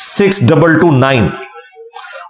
6229,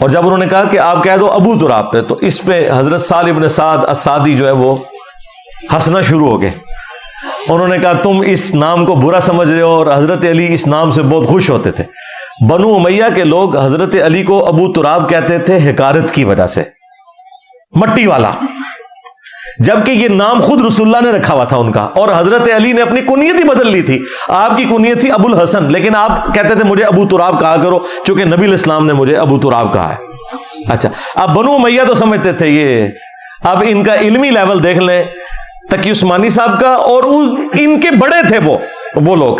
اور جب انہوں نے کہا کہ آپ کہہ دو ابو تراب پہ، تو اس پہ حضرت سہل ابن سعد السعدی جو ہے وہ ہنسنا شروع ہو گئے. انہوں نے کہا تم اس نام کو برا سمجھ رہے ہو، اور حضرت علی اس نام سے بہت خوش ہوتے تھے. بنو امیہ کے لوگ حضرت علی کو ابو تراب کہتے تھے حقارت کی وجہ سے، مٹی والا، جبکہ یہ نام خود رسول اللہ نے رکھا ہوا تھا ان کا. اور حضرت علی نے اپنی کنیت ہی بدل لی تھی. آپ کی کنیت تھی ابو الحسن، لیکن آپ کہتے تھے مجھے ابو تراب کہا کرو، چونکہ نبی علیہ السلام نے مجھے ابو تراب کہا ہے. اچھا، اب بنو امیہ تو سمجھتے تھے یہ. اب ان کا علمی لیول دیکھ لیں تقی عثمانی صاحب کا، اور ان کے بڑے تھے وہ لوگ،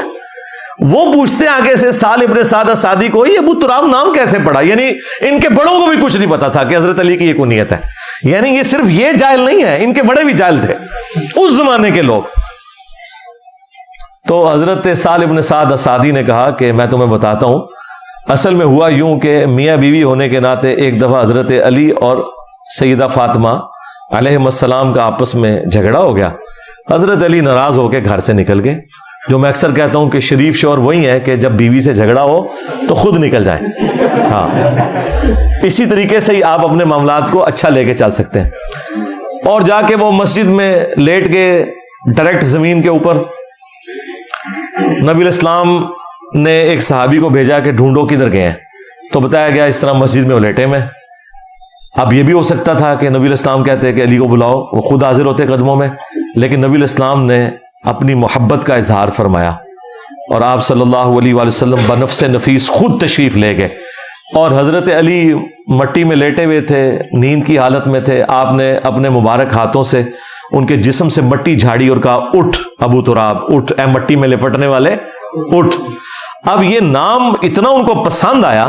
وہ پوچھتے آگے سے سہل ابن سعد السعدی کو یہ ابو تراب نام کیسے پڑا. یعنی ان کے بڑوں کو بھی کچھ نہیں پتا تھا کہ حضرت علی کی یہ کنیت ہے. یعنی یہ صرف یہ جاہل نہیں ہے، ان کے بڑے بھی جاہل تھے اس زمانے کے لوگ. تو حضرت سہل ابن سعد السعدی نے کہا کہ میں تمہیں بتاتا ہوں، اصل میں ہوا یوں کہ میاں بیوی ہونے کے ناطے ایک دفعہ حضرت علی اور سیدہ فاطمہ علیہ السلام کا آپس میں جھگڑا ہو گیا. حضرت علی ناراض ہو کے گھر سے نکل گئے. جو میں اکثر کہتا ہوں کہ شریف شوہر وہی ہے کہ جب بیوی سے جھگڑا ہو تو خود نکل جائیں. ہاں، اسی طریقے سے ہی آپ اپنے معاملات کو اچھا لے کے چل سکتے ہیں. اور جا کے وہ مسجد میں لیٹ کے ڈائریکٹ زمین کے اوپر، نبی علیہ السلام نے ایک صحابی کو بھیجا کہ ڈھونڈو کدھر گئے ہیں. تو بتایا گیا اس طرح مسجد میں وہ لیٹے میں. اب یہ بھی ہو سکتا تھا کہ نبی علیہ السلام کہتے کہ علی کو بلاؤ، وہ خود حاضر ہوتے قدموں میں، لیکن نبی علیہ السلام نے اپنی محبت کا اظہار فرمایا اور آپ صلی اللہ علیہ وآلہ وسلم بنفس نفیس خود تشریف لے گئے. اور حضرت علی مٹی میں لیٹے ہوئے تھے، نیند کی حالت میں تھے. آپ نے اپنے مبارک ہاتھوں سے ان کے جسم سے مٹی جھاڑی اور کہا اٹھ ابو تراب، اٹھ اے مٹی میں لپٹنے والے، اٹھ. اب یہ نام اتنا ان کو پسند آیا،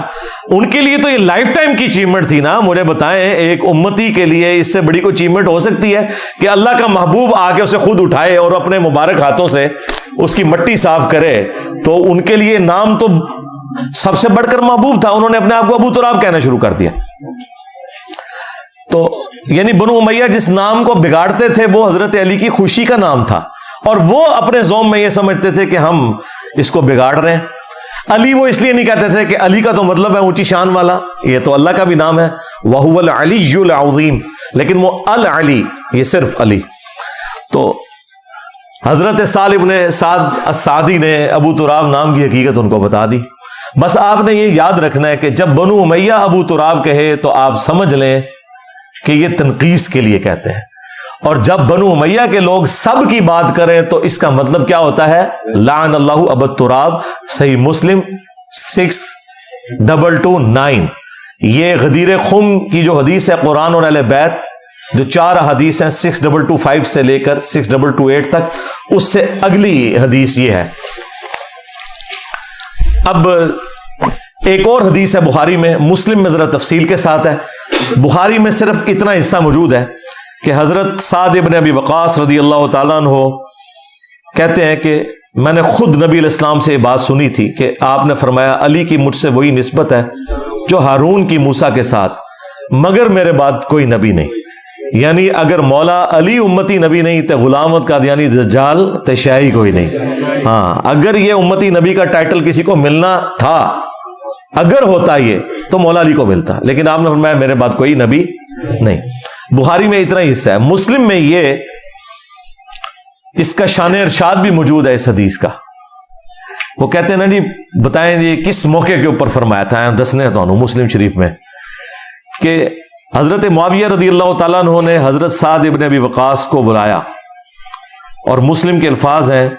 ان کے لیے تو یہ لائف ٹائم کی اچیومنٹ تھی نا. مجھے بتائیں ایک امتی کے لیے اس سے بڑی کوئی اچیومنٹ ہو سکتی ہے کہ اللہ کا محبوب آ کے اسے خود اٹھائے اور اپنے مبارک ہاتھوں سے اس کی مٹی صاف کرے. تو ان کے لیے نام تو سب سے بڑھ کر محبوب تھا. انہوں نے اپنے آپ کو ابو تراب کہنا شروع کر دیا. تو یعنی بنو امیہ جس نام کو بگاڑتے تھے وہ حضرت علی کی خوشی کا نام تھا، اور وہ اپنے زوم میں یہ سمجھتے تھے کہ ہم اس کو بگاڑ رہے ہیں. علی وہ اس لیے نہیں کہتے تھے کہ علی کا تو مطلب ہے اونچی شان والا، یہ تو اللہ کا بھی نام ہے، وَهُوَ الْعَلِيُّ الْعَظِيمُ، لیکن وہ العلی، یہ صرف علی. تو حضرت سہل ابن سعد السعدی نے ابو تراب نام کی حقیقت ان کو بتا دی. بس آپ نے یہ یاد رکھنا ہے کہ جب بنو امیہ ابو تراب کہے تو آپ سمجھ لیں کہ یہ تنقیص کے لیے کہتے ہیں، اور جب بنو امیہ کے لوگ سب کی بات کریں تو اس کا مطلب کیا ہوتا ہے؟ لعن اللہ ابا تراب. صحیح مسلم 6229، یہ غدیر خم کی جو حدیث ہے قرآن اور اہل بیت، جو 4 حدیث ہیں 6225 سے لے کر 6228 تک، اس سے اگلی حدیث یہ ہے. اب ایک اور حدیث ہے بخاری میں، مسلم میں ذرا تفصیل کے ساتھ ہے. بخاری میں صرف اتنا حصہ موجود ہے کہ حضرت سعد ابن ابی وقاص رضی اللہ تعالیٰ عنہ کہتے ہیں کہ میں نے خود نبی علیہ السلام سے یہ بات سنی تھی کہ آپ نے فرمایا علی کی مجھ سے وہی نسبت ہے جو ہارون کی موسیٰ کے ساتھ، مگر میرے بعد کوئی نبی نہیں. یعنی اگر مولا علی امتی نبی نہیں تو غلامت قادیانی دجال تو شیعی کوئی نہیں. ہاں، اگر یہ امتی نبی کا ٹائٹل کسی کو ملنا تھا، اگر ہوتا یہ تو مولا علی کو ملتا، لیکن آپ نے فرمایا میرے بعد کوئی نبی نہیں. بخاری میں اتنا ہی حصہ ہے. مسلم میں یہ اس کا شان ارشاد بھی موجود ہے اس حدیث کا. وہ کہتے ہیں نا جی بتائیں جی کس موقع کے اوپر فرمایا تھا، دسنے تو مسلم شریف میں کہ حضرت معاویہ رضی اللہ تعالیٰ عنہ نے حضرت سعد ابن ابی وقاص کو بلایا، اور مسلم کے الفاظ ہیں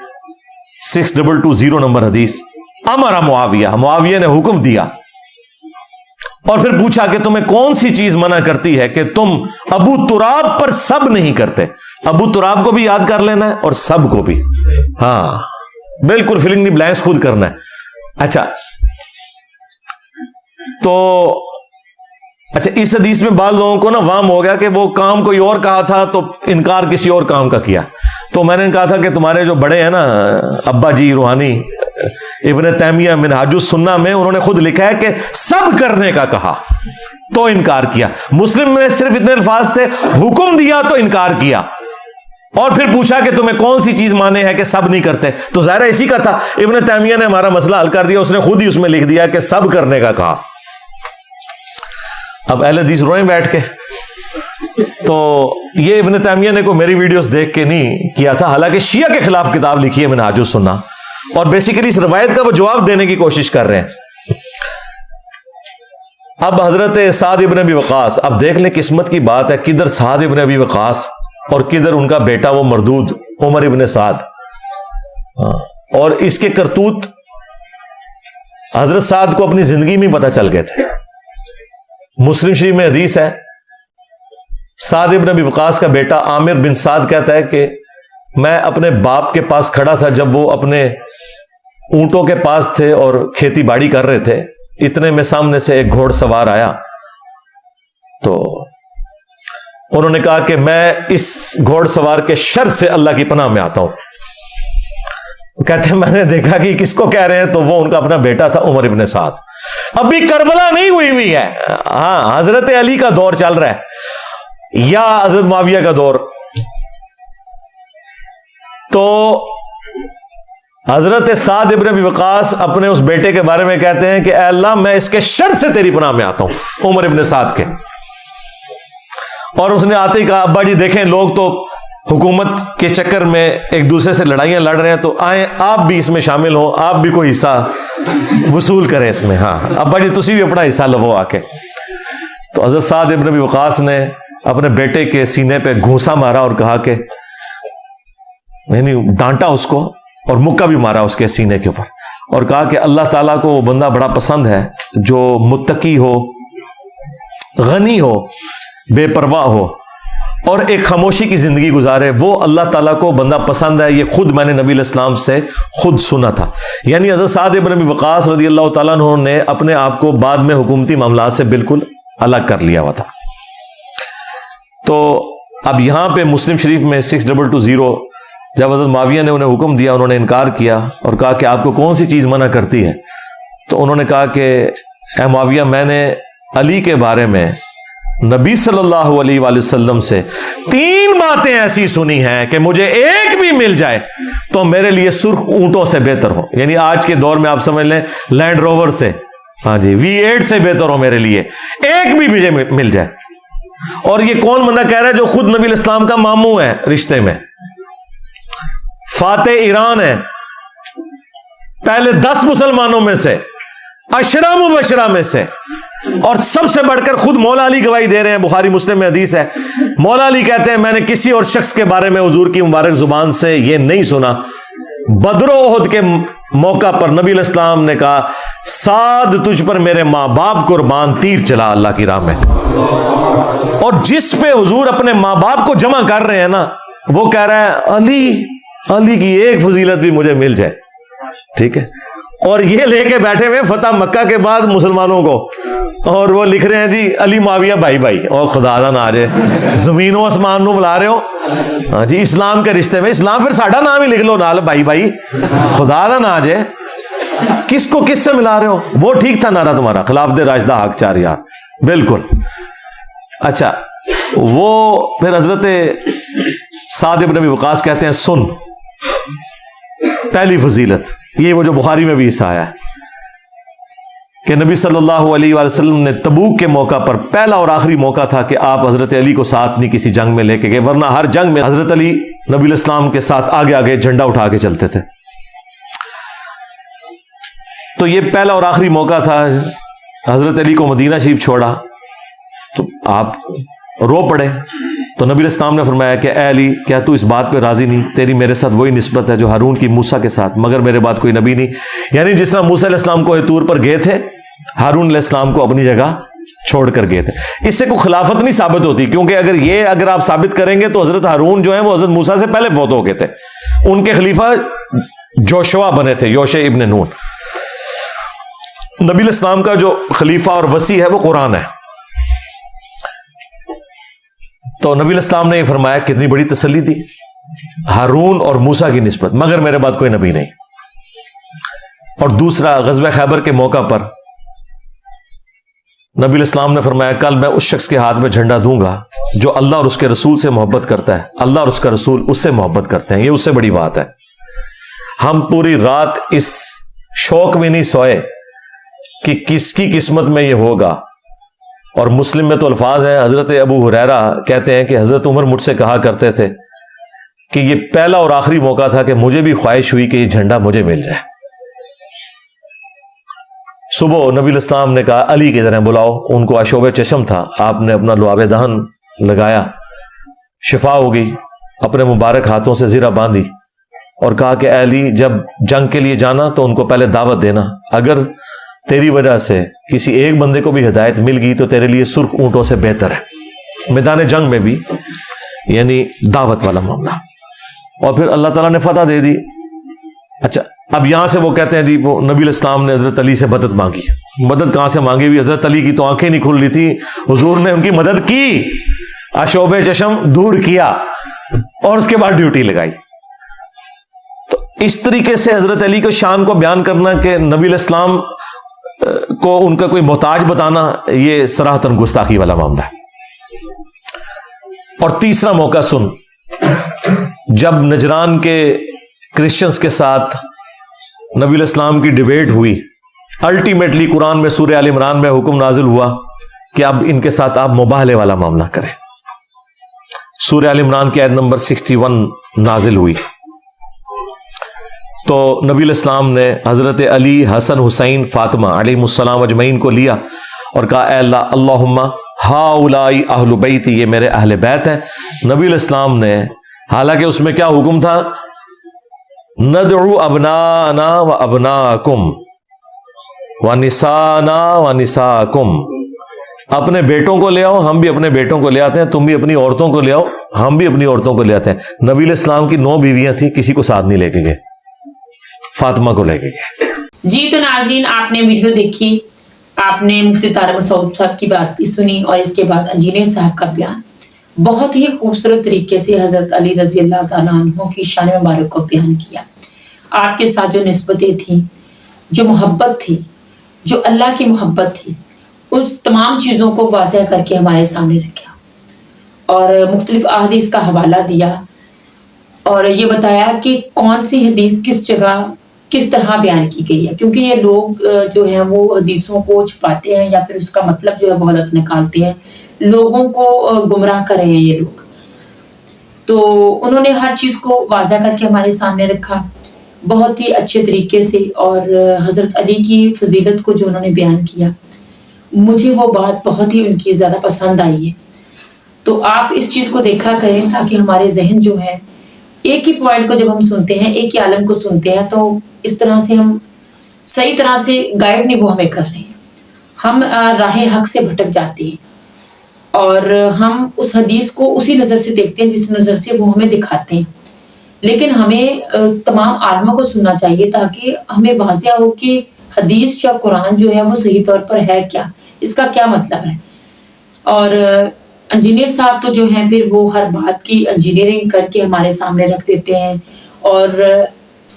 6220 نمبر حدیث، امر معاویہ نے حکم دیا اور پھر پوچھا کہ تمہیں کون سی چیز منع کرتی ہے کہ تم ابو تراب پر سب نہیں کرتے. ابو تراب کو بھی یاد کر لینا ہے اور سب کو بھی، ہاں بالکل فلنگ دی بلینکس خود کرنا ہے. اچھا تو اس حدیث میں بعض لوگوں کو نا وہم ہو گیا کہ وہ کام کوئی اور کہا تھا تو انکار کسی اور کام کا کیا. تو میں نے کہا تھا کہ تمہارے جو بڑے ہیں نا ابا جی روحانی ابن تیمیہ منہاج السنہ میں انہوں نے خود لکھا ہے کہ سب کرنے کا کہا تو انکار کیا. مسلم میں صرف اتنے الفاظ تھے، حکم دیا تو انکار کیا، اور پھر پوچھا کہ تمہیں کون سی چیز مانے ہے کہ سب نہیں کرتے. تو ظاہر اسی کا تھا. ابن تیمیہ نے ہمارا مسئلہ حل کر دیا، اس نے خود ہی اس میں لکھ دیا کہ سب کرنے کا کہا. اب اہل حدیث روئیں بیٹھ کے. تو یہ ابن تیمیہ نے کوئی میری ویڈیوز دیکھ کے نہیں کیا تھا، حالانکہ شیعہ کے خلاف کتاب لکھی ہے منہاج السنہ، اور بیسیکلی اس روایت کا وہ جواب دینے کی کوشش کر رہے ہیں. اب حضرت سعد ابن ابی وقاص، اب دیکھ لیں قسمت کی بات ہے، کدھر سعد ابن ابی وقاص اور کدھر ان کا بیٹا وہ مردود عمر ابن سعد. اور اس کے کرتوت حضرت سعد کو اپنی زندگی میں پتہ چل گئے تھے. مسلم شریف میں حدیث ہے، سعد ابن ابی وقاص کا بیٹا عامر بن سعد کہتا ہے کہ میں اپنے باپ کے پاس کھڑا تھا جب وہ اپنے اونٹوں کے پاس تھے اور کھیتی باڑی کر رہے تھے، اتنے میں سامنے سے ایک گھوڑ سوار آیا، تو انہوں نے کہا کہ میں اس گھوڑ سوار کے شر سے اللہ کی پناہ میں آتا ہوں. کہتے ہیں میں نے دیکھا کہ کس کو کہہ رہے ہیں، تو وہ ان کا اپنا بیٹا تھا عمر ابن سعد. ابھی کربلا نہیں ہوئی ہے، ہاں حضرت علی کا دور چل رہا ہے یا حضرت معاویہ کا دور. تو حضرت سعد ابن ابی وقاص اپنے اس بیٹے کے بارے میں کہتے ہیں کہ اے اللہ میں اس کے شر سے تیری پناہ میں آتا ہوں، عمر ابن سعد کے. اور اس نے آتے ہی کہا ابا جی دیکھیں لوگ تو حکومت کے چکر میں ایک دوسرے سے لڑائیاں لڑ رہے ہیں، تو آئیں آپ بھی اس میں شامل ہوں، آپ بھی کوئی حصہ وصول کریں اس میں. ہاں ابا جی تسی بھی اپنا حصہ لو آ کے. تو حضرت سعد ابن ابی وقاص نے اپنے بیٹے کے سینے پہ گھونسا مارا اور کہا کہ یعنی ڈانٹا اس کو اور مکہ بھی مارا اس کے سینے کے اوپر، اور کہا کہ اللہ تعالیٰ کو وہ بندہ بڑا پسند ہے جو متقی ہو، غنی ہو، بے پرواہ ہو اور ایک خاموشی کی زندگی گزارے، وہ اللہ تعالیٰ کو بندہ پسند ہے. یہ خود میں نے نبی علیہ السلام سے خود سنا تھا. یعنی حضرت سعد ابن ابی وقاص رضی اللہ تعالیٰ عنہ نے اپنے آپ کو بعد میں حکومتی معاملات سے بالکل الگ کر لیا ہوا تھا. تو اب یہاں پہ مسلم شریف میں 6220 جب حضرت معاویہ نے انہیں حکم دیا، انہوں نے انکار کیا اور کہا کہ آپ کو کون سی چیز منع کرتی ہے، تو انہوں نے کہا کہ اے معاویہ میں نے علی کے بارے میں نبی صلی اللہ علیہ وآلہ وسلم سے 3 باتیں ایسی سنی ہیں کہ مجھے ایک بھی مل جائے تو میرے لیے سرخ اونٹوں سے بہتر ہو. یعنی آج کے دور میں آپ سمجھ لیں لینڈ روور سے، ہاں جی V8 سے بہتر ہو میرے لیے، ایک بھی مجھے مل جائے. اور یہ کون بندہ کہہ رہا ہے جو خود نبی علیہ السلام کا ماموں ہے رشتے میں، فاتح ایران ہے، پہلے 10 مسلمانوں میں سے، 10 مبشرہ میں سے، اور سب سے بڑھ کر خود مولا علی گواہی دے رہے ہیں. بخاری مسلم میں حدیث ہے، مولا علی کہتے ہیں میں نے کسی اور شخص کے بارے میں حضور کی مبارک زبان سے یہ نہیں سنا. بدر و احد کے موقع پر نبی علیہ السلام نے کہا سعد تجھ پر میرے ماں باپ قربان، تیر چلا اللہ کی راہ میں. اور جس پہ حضور اپنے ماں باپ کو جمع کر رہے ہیں نا، وہ کہہ رہا ہے علی کی ایک فضیلت بھی مجھے مل جائے. ٹھیک ہے، اور یہ لے کے بیٹھے ہوئے فتح مکہ کے بعد مسلمانوں کو، اور وہ لکھ رہے ہیں جی علی معاویہ بھائی بھائی. اور خدا دا نہ جے زمین و آسمان نو بلا رہے ہو، ہاں جی اسلام کے رشتے میں، اسلام پھر ساڈا نام ہی لکھ لو نال بھائی بھائی. خدا دا نہ جے کس کو کس سے ملا رہے ہو. وہ ٹھیک تھا نعرہ تمہارا خلافت راشدہ حق 4 یار، بالکل. اچھا وہ پھر حضرت سعد ابن ابی وقاص کہتے ہیں سن پہلی فضیلت، یہ وہ جو بخاری میں بھی حصہ آیا ہے کہ نبی صلی اللہ علیہ وآلہ وسلم نے تبوک کے موقع پر، پہلا اور آخری موقع تھا کہ آپ حضرت علی کو ساتھ نہیں کسی جنگ میں لے کے گئے، ورنہ ہر جنگ میں حضرت علی نبی علیہ السلام کے ساتھ آگے آگے جھنڈا اٹھا کے چلتے تھے. تو یہ پہلا اور آخری موقع تھا. حضرت علی کو مدینہ شریف چھوڑا تو آپ رو پڑے. تو نبی علیہ السلام نے فرمایا کہ اے علی کیا تو اس بات پہ راضی نہیں، تیری میرے ساتھ وہی نسبت ہے جو ہارون کی موسیٰ کے ساتھ، مگر میرے بعد کوئی نبی نہیں. یعنی جس طرح موسیٰ علیہ السلام کو طور پر گئے تھے، ہارون علیہ السلام کو اپنی جگہ چھوڑ کر گئے تھے. اس سے کوئی خلافت نہیں ثابت ہوتی، کیونکہ اگر آپ ثابت کریں گے تو حضرت ہارون جو ہیں وہ حضرت موسیٰ سے پہلے فوت ہو گئے تھے. ان کے خلیفہ جوشوا بنے تھے، یوشع ابن نون. نبی علیہ السلام کا جو خلیفہ اور وصی ہے وہ قرآن ہے. تو نبی علیہ السلام نے یہ فرمایا، کتنی بڑی تسلی تھی، ہارون اور موسیٰ کی نسبت، مگر میرے بعد کوئی نبی نہیں. اور دوسرا غزوہ خیبر کے موقع پر نبی علیہ السلام نے فرمایا کل میں اس شخص کے ہاتھ میں جھنڈا دوں گا جو اللہ اور اس کے رسول سے محبت کرتا ہے، اللہ اور اس کا رسول اس سے محبت کرتے ہیں. یہ اس سے بڑی بات ہے. ہم پوری رات اس شوق میں نہیں سوئے کہ کس کی قسمت میں یہ ہوگا اور مسلم میں تو الفاظ ہیں، حضرت ابو ہریرہ کہتے ہیں کہ حضرت عمر مجھ سے کہا کرتے تھے کہ یہ پہلا اور آخری موقع تھا کہ مجھے بھی خواہش ہوئی کہ یہ جھنڈا مجھے مل جائے۔ صبح نبی الاسلام نے کہا علی کدھر ہیں، بلاؤ ان کو۔ آشوب چشم تھا، آپ نے اپنا لعاب دہن لگایا، شفا ہو گئی، اپنے مبارک ہاتھوں سے زرہ باندھی اور کہا کہ اے علی جب جنگ کے لیے جانا تو ان کو پہلے دعوت دینا، اگر تیری وجہ سے کسی ایک بندے کو بھی ہدایت مل گئی تو تیرے لیے سرخ اونٹوں سے بہتر ہے۔ میدان جنگ میں بھی یعنی دعوت والا معاملہ، اور پھر اللہ تعالیٰ نے فتح دے دی۔ اچھا اب یہاں سے وہ کہتے ہیں جی وہ نبی الاسلام نے حضرت علی سے مدد مانگی۔ مدد کہاں سے مانگی ہوئی؟ حضرت علی کی تو آنکھیں نہیں کھل رہی تھی، حضور نے ان کی مدد کی، آشوب چشم دور کیا اور اس کے بعد ڈیوٹی لگائی۔ تو اس طریقے سے حضرت علی کو شان کو بیان کرنا کہ نبی الاسلام کو ان کا کوئی محتاج بتانا، یہ صراحتاً گستاخی والا معاملہ ہے۔ اور تیسرا موقع سن، جب نجران کے کرسچنز کے ساتھ نبی الاسلام کی ڈیبیٹ ہوئی، الٹیمیٹلی قرآن میں سورہ آل عمران میں حکم نازل ہوا کہ اب ان کے ساتھ آپ مباہلے والا معاملہ کریں۔ سورہ آل عمران کی آیت نمبر 61 نازل ہوئی تو نبی الاسلام نے حضرت علی، حسن، حسین، فاطمہ علیہ السلام اجمعین کو لیا اور کہا اے اللہ اللہم ہاؤلائی اہل بیت، یہ میرے اہل بیت ہیں۔ نبی الاسلام نے، حالانکہ اس میں کیا حکم تھا، ندعو ابنانا و ابناکم و نسانا و نساکم، اپنے بیٹوں کو لے آؤ، ہم بھی اپنے بیٹوں کو لے آتے ہیں، تم بھی اپنی عورتوں کو لے آؤ، ہم بھی اپنی عورتوں کو لے آتے ہیں۔ نبی الاسلام کی 9 بیویاں تھیں، کسی کو ساتھ نہیں لے کے گئے، فاطمہ کو لے کے گئے۔ جی تو ناظرین، آپ نے ویڈیو دیکھی، آپ نے مفتی طارق مسعود صاحب کی بات بھی سنی اور اس کے بعد انجینئر صاحب کا بیان بہت ہی خوبصورت طریقے سے حضرت علی رضی اللہ تعالیٰ عنہ کی شان مبارک کو بیان کیا۔ آپ کے ساتھ جو نسبتیں تھیں، جو محبت تھی، جو اللہ کی محبت تھی، اس تمام چیزوں کو واضح کر کے ہمارے سامنے رکھا اور مختلف احادیث کا حوالہ دیا اور یہ بتایا کہ کون سی حدیث کس جگہ کس طرح بیان کی گئی ہے، کیونکہ یہ لوگ جو ہیں وہ حدیثوں کو چھپاتے ہیں یا پھر اس کا مطلب جو ہے وہ غلط نکالتے ہیں، لوگوں کو گمراہ کر رہے ہیں یہ لوگ۔ تو انہوں نے ہر چیز کو واضح کر کے ہمارے سامنے رکھا بہت ہی اچھے طریقے سے، اور حضرت علی کی فضیلت کو جو انہوں نے بیان کیا، مجھے وہ بات بہت ہی ان کی زیادہ پسند آئی ہے۔ تو آپ اس چیز کو دیکھا کریں تاکہ ہمارے ذہن جو ہے ایک ہی پوائنٹ کو جب ہم سنتے ہیں، ایک ہی عالم کو سنتے ہیں، تو اس طرح سے ہم صحیح طرح سے گائیڈ نہیں وہ ہمیں کر رہے ہیں، ہم راہ حق سے بھٹک جاتے ہیں اور ہم اس حدیث کو اسی نظر سے دیکھتے ہیں جس نظر سے وہ ہمیں دکھاتے ہیں۔ لیکن ہمیں تمام عالموں کو سننا چاہیے تاکہ ہمیں واضح ہو کہ حدیث یا قرآن جو ہے وہ صحیح طور پر ہے کیا، اس کا کیا مطلب ہے۔ اور انجینئر صاحب تو جو ہیں پھر وہ ہر بات کی انجینئرنگ کر کے ہمارے سامنے رکھ دیتے ہیں اور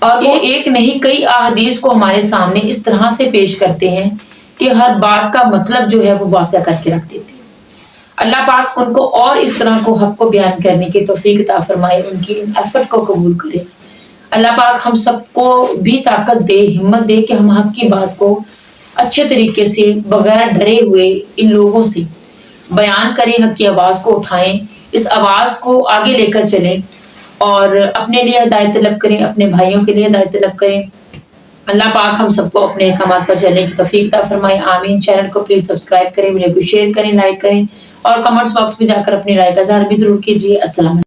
وہ ایک نہیں کئی احادیث کو ہمارے سامنے اس طرح سے پیش کرتے ہیں کہ ہر بات کا مطلب جو ہے وہ واضح کر کے رکھ دیتے ہیں۔ اللہ پاک ان کو اور اس طرح کو حق کو بیان کرنے کی توفیق عطا فرمائے، ان کی ان ایفرٹ کو قبول کرے۔ اللہ پاک ہم سب کو بھی طاقت دے، ہمت دے کہ ہم حق کی بات کو اچھے طریقے سے بغیر ڈرے ہوئے ان لوگوں سے بیان کریں، حق کی آواز کو اٹھائیں، اس آواز کو آگے لے کر چلیں اور اپنے لیے ہدایت طلب کریں، اپنے بھائیوں کے لیے ہدایت طلب کریں۔ اللہ پاک ہم سب کو اپنے احکامات پر چلنے کی توفیق عطا فرمائے، آمین۔ چینل کو پلیز سبسکرائب کریں، ویڈیو کو شیئر کریں، لائک کریں اور کمنٹس باکس میں جا کر اپنی رائے کا اظہار بھی ضرور کیجیے۔ السلام علیکم۔